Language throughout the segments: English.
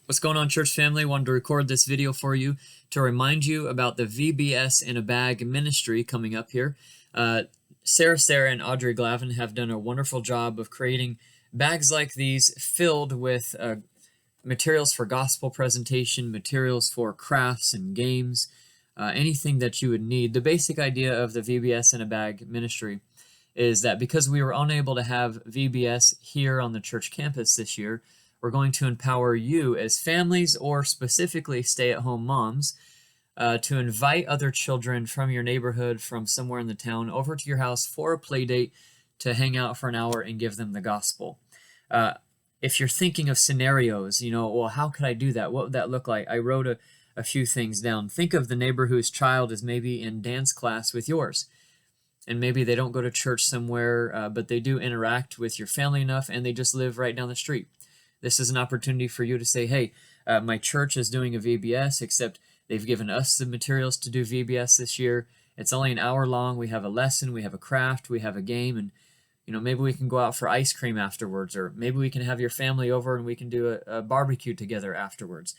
What's going on, church family? Wanted to record this video for you to remind you about the VBS in a Bag ministry coming up here. Sarah and Audrey Glavin have done a wonderful job of creating bags like these filled with materials for gospel presentation, materials for crafts and games, anything that you would need. The basic idea of the VBS in a Bag ministry is that because we were unable to have VBS here on the church campus this year, we're going to empower you as families or specifically stay-at-home moms to invite other children from your neighborhood, from somewhere in the town, over to your house for a play date to hang out for an hour and give them the gospel. If you're thinking of scenarios, well, how could I do that? What would that look like? I wrote a few things down. Think of the neighbor whose child is maybe in dance class with yours. And maybe they don't go to church somewhere, but they do interact with your family enough, and they just live right down the street. This is an opportunity for you to say, hey, my church is doing a VBS, except they've given us the materials to do VBS this year. It's only an hour long. We have a lesson, we have a craft, we have a game, and maybe we can go out for ice cream afterwards, or maybe we can have your family over and we can do a barbecue together afterwards.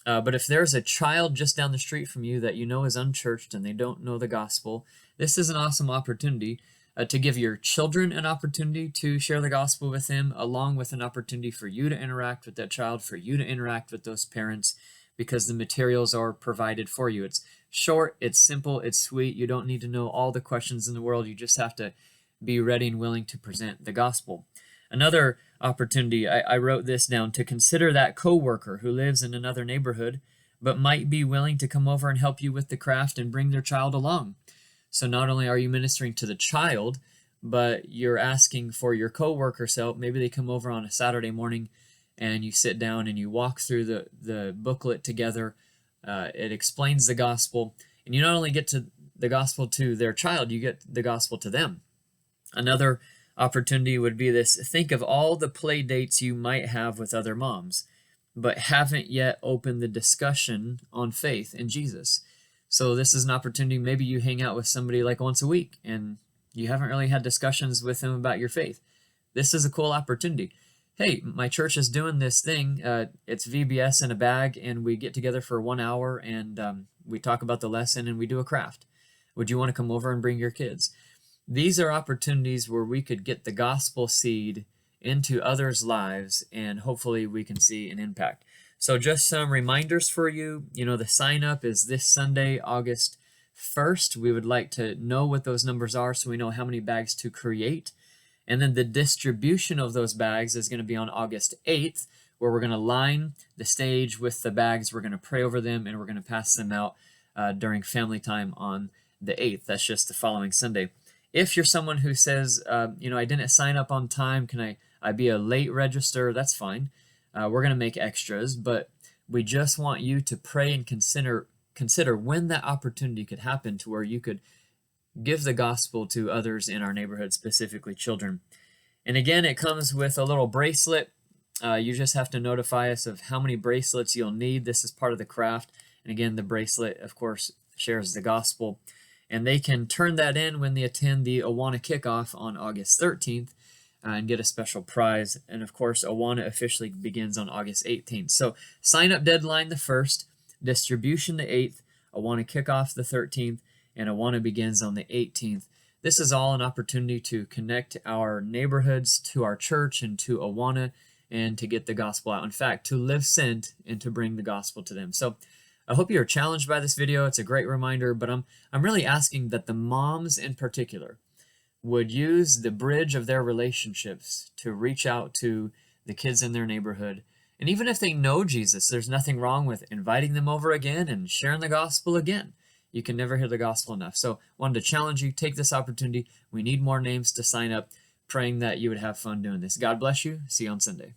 But if there's a child just down the street from you that you know is unchurched and they don't know the gospel, this is an awesome opportunity to give your children an opportunity to share the gospel with them, along with an opportunity for you to interact with that child, for you to interact with those parents, because the materials are provided for you. It's short, it's simple, it's sweet. You don't need to know all the questions in the world. You just have to be ready and willing to present the gospel. Another opportunity, I wrote this down, to consider that coworker who lives in another neighborhood but might be willing to come over and help you with the craft and bring their child along. So not only are you ministering to the child, but you're asking for your coworker's help. Maybe they come over on a Saturday morning and you sit down and you walk through the booklet together. It explains the gospel, and you not only get to the gospel to their child, you get the gospel to them. Another opportunity would be this: think of all the play dates you might have with other moms, but haven't yet opened the discussion on faith in Jesus. So this is an opportunity. Maybe you hang out with somebody like once a week and you haven't really had discussions with them about your faith. This is a cool opportunity. Hey, my church is doing this thing. It's VBS in a bag, and we get together for 1 hour and we talk about the lesson and we do a craft. Would you want to come over and bring your kids? These are opportunities where we could get the gospel seed into others' lives, and hopefully we can see an impact. So just some reminders for you. The sign up is this Sunday, August 1st. We would like to know what those numbers are so we know how many bags to create. And then the distribution of those bags is going to be on August 8th, where we're going to line the stage with the bags. We're going to pray over them, and we're going to pass them out during family time on the 8th. That's just the following Sunday. If you're someone who says, I didn't sign up on time, can I be a late register? That's fine. We're going to make extras, but we just want you to pray and consider when that opportunity could happen to where you could give the gospel to others in our neighborhood, specifically children. And again, it comes with a little bracelet. You just have to notify us of how many bracelets you'll need. This is part of the craft. And again, the bracelet, of course, shares the gospel. And they can turn that in when they attend the Awana kickoff on August 13th. And get a special prize. And of course, Awana officially begins on August 18th. So sign up deadline the 1st, distribution the 8th, Awana kickoff the 13th, and Awana begins on the 18th. This is all an opportunity to connect our neighborhoods to our church and to Awana, and to get the gospel out. In fact, to live sent and to bring the gospel to them. So I hope you're challenged by this video. It's a great reminder, but I'm really asking that the moms in particular would use the bridge of their relationships to reach out to the kids in their neighborhood. And even if they know Jesus, there's nothing wrong with inviting them over again and sharing the gospel again. You can never hear the gospel enough. So wanted to challenge you, take this opportunity. We need more names to sign up, praying that you would have fun doing this. God bless you. See you on Sunday.